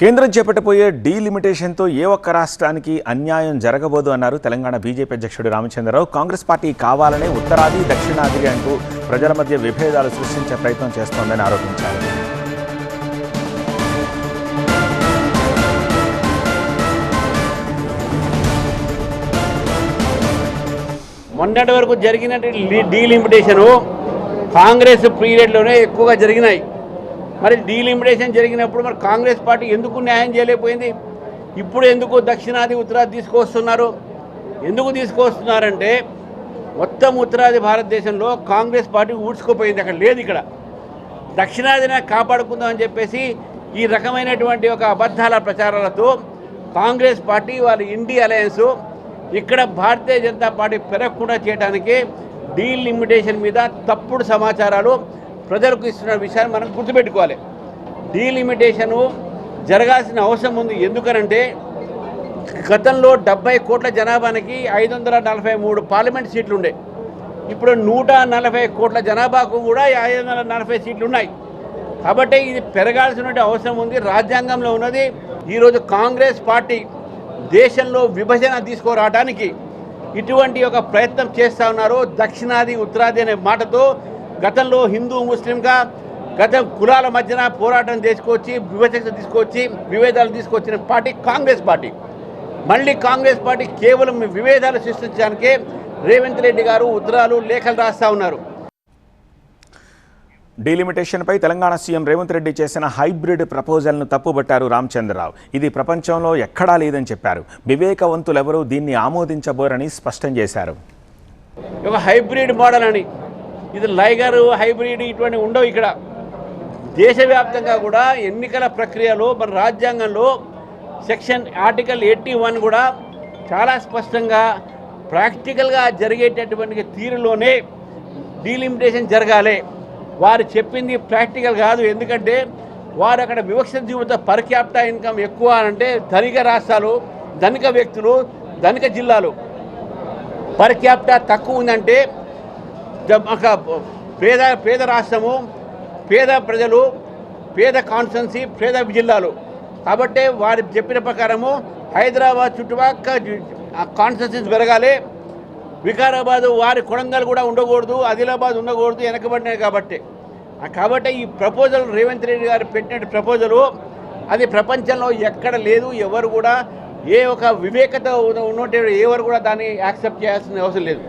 కేంద్రం చేపట్టబోయే డీలిమిటేషన్తో ఏ ఒక్క రాష్ట్రానికి అన్యాయం జరగబోదు అన్నారు తెలంగాణ బీజేపీ అధ్యక్షుడు రామచంద్రరావు. కాంగ్రెస్ పార్టీ కావాలనే ఉత్తరాది దక్షిణాది అంటూ ప్రజల మధ్య విభేదాలు సృష్టించే ప్రయత్నం చేస్తోందని ఆరోపించారు. మొన్నటి వరకు జరిగినటువంటి డీలిమిటేషను కాంగ్రెస్ పీరియడ్లోనే ఎక్కువగా జరిగినాయి. మరి డీలిమిటేషన్ జరిగినప్పుడు మరి కాంగ్రెస్ పార్టీ ఎందుకు న్యాయం చేయలేకపోయింది? ఇప్పుడు ఎందుకు దక్షిణాది ఉత్తరాది తీసుకొస్తున్నారు? ఎందుకు తీసుకొస్తున్నారంటే మొత్తం ఉత్తరాది భారతదేశంలో కాంగ్రెస్ పార్టీ ఊడ్చుకుపోయింది, అక్కడ లేదు. ఇక్కడ దక్షిణాదిని కాపాడుకుందామని చెప్పేసి ఈ రకమైనటువంటి ఒక అబద్ధాల ప్రచారాలతో కాంగ్రెస్ పార్టీ వాళ్ళ ఇండి అలయన్స్ ఇక్కడ భారతీయ జనతా పార్టీ పెరగకుండా చేయడానికి డీలిమిటేషన్ మీద తప్పుడు సమాచారాలు ప్రజలకు ఇస్తున్న విషయాన్ని మనం గుర్తుపెట్టుకోవాలి. డీలిమిటేషను జరగాల్సిన అవసరం ఉంది. ఎందుకనంటే గతంలో 70 కోట్ల జనాభానికి 543 పార్లమెంట్ సీట్లు ఉండే. ఇప్పుడు 140 కోట్ల జనాభాకు కూడా 540 సీట్లు ఉన్నాయి. కాబట్టి ఇది పెరగాల్సిన అవసరం ఉంది, రాజ్యాంగంలో ఉన్నది. ఈరోజు కాంగ్రెస్ పార్టీ దేశంలో విభజన తీసుకురావడానికి ఇటువంటి ఒక ప్రయత్నం చేస్తూ ఉన్నారు. దక్షిణాది ఉత్తరాది అనే మాటతో గతంలో హిందూ ముస్లింగా కులాల మధ్యన పోరాటం తీసుకొచ్చి విభజన తీసుకొచ్చి విభేదాలు తీసుకొచ్చిన పార్టీ కాంగ్రెస్ పార్టీ. మళ్ళీ కాంగ్రెస్ పార్టీ కేవలం విభేదాలు సృష్టించడానికే రేవంత్ రెడ్డి గారు ఉత్తరాలు లేఖలు రాస్తూ ఉన్నారు. డీలిమిటేషన్పై తెలంగాణ సీఎం రేవంత్ రెడ్డి చేసిన హైబ్రిడ్ ప్రపోజల్ను తప్పుబట్టారు రామచంద్రరావు. ఇది ప్రపంచంలో ఎక్కడా లేదని చెప్పారు. వివేకవంతులెవరూ దీన్ని ఆమోదించబోరని స్పష్టం చేశారు. ఒక హైబ్రిడ్ మోడల్ అని, ఇది లైగర్ హైబ్రిడ్ ఇటువంటి ఉండవు. ఇక్కడ దేశవ్యాప్తంగా కూడా ఎన్నికల ప్రక్రియలో మన రాజ్యాంగంలో సెక్షన్ ఆర్టికల్ 81 కూడా చాలా స్పష్టంగా ప్రాక్టికల్గా జరిగేటటువంటి తీరులోనే డీలిమిటేషన్ జరగాలి. వారు చెప్పింది ప్రాక్టికల్ కాదు. ఎందుకంటే వారు అక్కడ వివక్ష జీవిత పర్ క్యాపిటల్ ఇన్కమ్ ఎక్కువ అంటే ధనిక రాష్ట్రాలు, ధనిక వ్యక్తులు, ధనిక జిల్లాలు. పర్ క్యాపిటల్ తక్కువ ఉందంటే ఒక పేద రాష్ట్రము, పేద ప్రజలు, పేద కాన్స్టిట్యున్సీ, పేద జిల్లాలు. కాబట్టి వారు చెప్పిన ప్రకారము హైదరాబాద్ చుట్టుపక్కల కాన్స్టిట్యున్సీస్ పెరగాలి. వికారాబాదు వారి కొడంగల్ కూడా ఉండకూడదు, ఆదిలాబాద్ ఉండకూడదు, వెనకబడినాయి. కాబట్టి ఈ ప్రపోజల్ రేవంత్ రెడ్డి గారు పెట్టిన ప్రపోజలు అది ప్రపంచంలో ఎక్కడ లేదు. ఎవరు కూడా ఏ ఒక వివేకత ఉన్నట్టు ఎవరు కూడా దాన్ని యాక్సెప్ట్ చేయాల్సిన అవసరం లేదు.